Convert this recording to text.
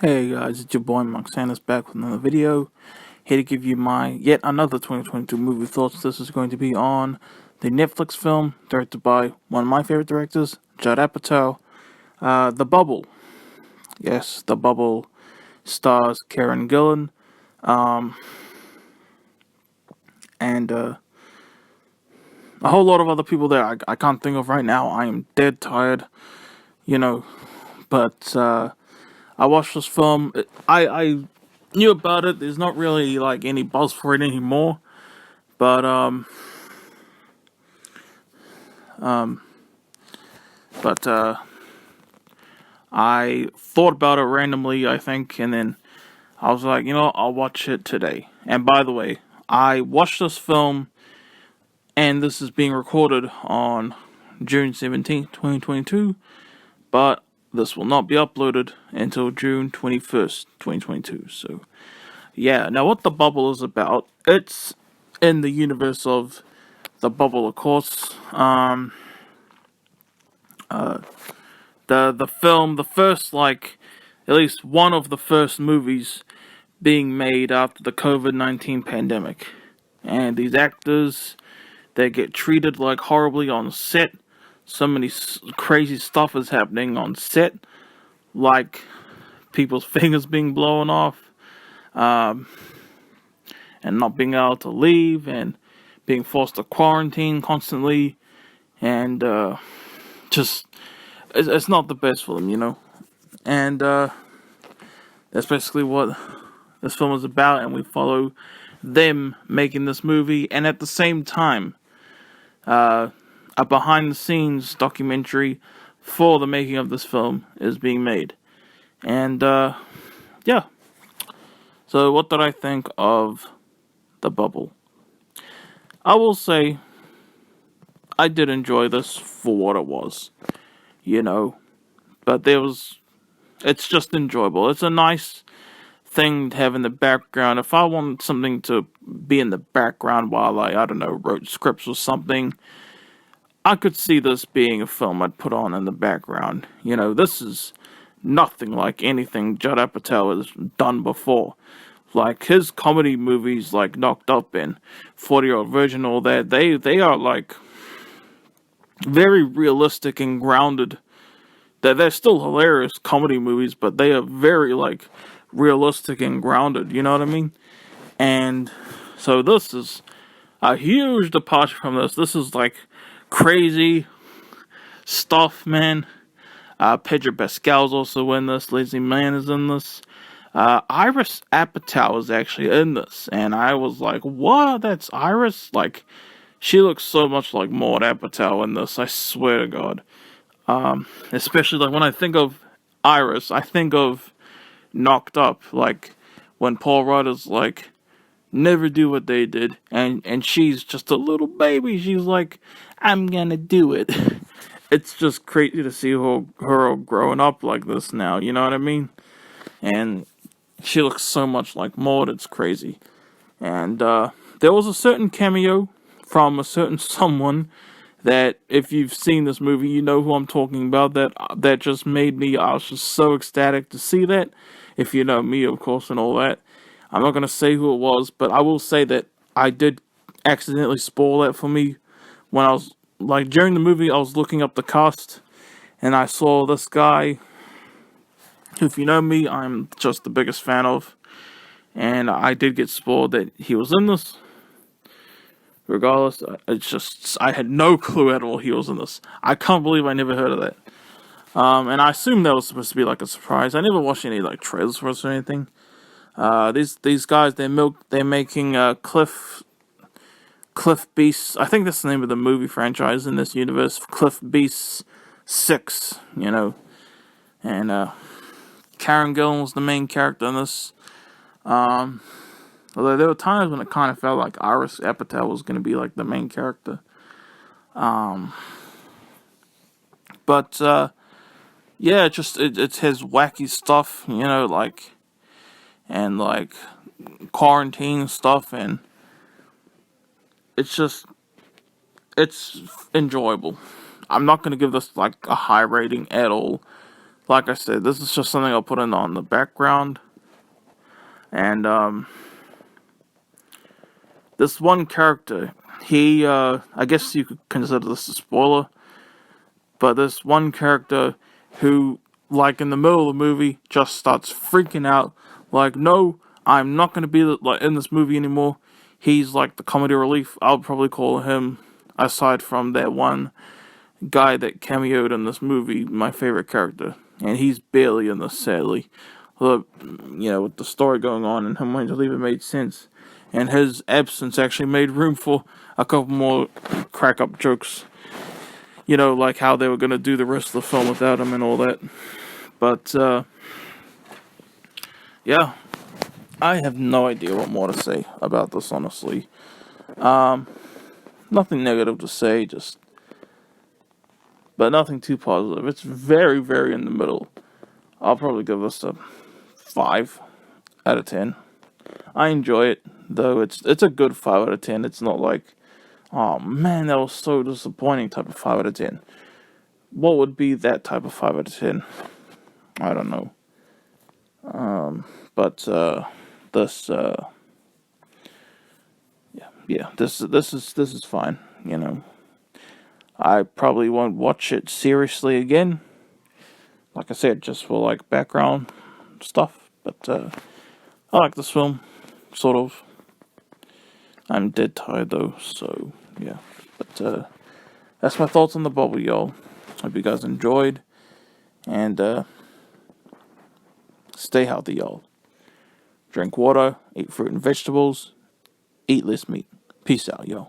Hey guys, it's your boy Moxanus back with another video. Here to give you my yet another 2022 movie thoughts. This is going to be on the Netflix film directed by one of my favorite directors, Judd Apatow, The Bubble. Yes, The Bubble stars Karen Gillan, and a whole lot of other people there I can't think of right now. I am dead tired, you know, but I watched this film. I knew about it. There's not really like any buzz for it anymore. But but I thought about it randomly, I think, and then I was like, I'll watch it today. And by the way, I watched this film, and this is being recorded on June 17th, 2022, but this will not be uploaded until June 21st, 2022. So, yeah. Now, what The Bubble is about, it's in the universe of The Bubble, of course. The film, the first, like, at least one of the first movies being made after the COVID-19 pandemic. And these actors, they get treated like horribly on set. So many crazy stuff is happening on set, like people's fingers being blown off, and not being able to leave, and being forced to quarantine constantly, and just it's not the best for them. And that's basically what this film is about, and we follow them making this movie, and at the same time, a behind-the-scenes documentary for the making of this film is being made. And yeah. So what did I think of The Bubble? I will say I did enjoy this for what it was, but it's just enjoyable. It's a nice thing to have in the background. If I want something to be in the background while I don't know, wrote scripts or something, I could see this being a film I'd put on in the background. This is nothing like anything Judd Apatow has done before. Like, his comedy movies, like Knocked Up and 40-Year-Old Virgin, all that, they are, like, very realistic and grounded. They're still hilarious comedy movies, but they are very, like, realistic and grounded, you know what I mean? And so this is a huge departure from this. This is, like, crazy stuff, man. Pedro Pascal's also in this. Lazy Man is in this. Iris Apatow is actually in this, and I was like, "What? That's Iris?" Like, she looks so much like Maud Apatow in this. I swear to God. Especially like when I think of Iris, I think of Knocked Up. Like when Paul Rudd is like, "Never do what they did," and she's just a little baby. She's like, "I'm gonna do it." It's just crazy to see her growing up like this now. You know what I mean? And she looks so much like Maud, it's crazy. And there was a certain cameo from a certain someone that, if you've seen this movie, you know who I'm talking about. That just made me. I was just so ecstatic to see that. If you know me, of course, and all that. I'm not gonna say who it was, but I will say that I did accidentally spoil that for me when I was like during the movie. I was looking up the cast, and I saw this guy. If you know me, I'm just the biggest fan of, and I did get spoiled that he was in this. Regardless, it's just, I had no clue at all he was in this. I can't believe I never heard of that. And I assumed that was supposed to be like a surprise. I never watched any like trailers for us or anything. These guys, they're making Cliff Beast. I think that's the name of the movie franchise in this universe. Cliff Beast 6, and Karen Gillan was the main character in this. Although there were times when it kind of felt like Iris Apatow was going to be like the main character. But yeah, it has wacky stuff, like, and like quarantine stuff, and it's enjoyable. I'm not going to give this like a high rating at all. like I said, this is just something I'll put in on the background. And this one character, he, I guess you could consider this a spoiler, but this one character who, like in the middle of the movie, just starts freaking out, like, no, I'm not going to be like in this movie anymore. He's like the comedy relief. I'll probably call him, aside from that one guy that cameoed in this movie, my favorite character. And he's barely in this, sadly. Look, with the story going on and him wanting to leave, it made sense. And his absence actually made room for a couple more crack-up jokes. Like how they were going to do the rest of the film without him and all that. But, yeah. I have no idea what more to say about this, honestly. Nothing negative to say, but nothing too positive. It's very, very in the middle. I'll probably give this a 5 out of 10. I enjoy it, though. It's a good 5 out of 10. It's not like, oh man, that was so disappointing type of 5 out of 10. What would be that type of 5 out of 10? I don't know. But this, this is fine. I probably won't watch it seriously again. Like I said, just for like background stuff. But I like this film, sort of. I'm dead tired though, so yeah. But that's my thoughts on the bubble, y'all. Hope you guys enjoyed, and stay healthy, y'all. Drink water, eat fruit and vegetables, eat less meat. Peace out, y'all.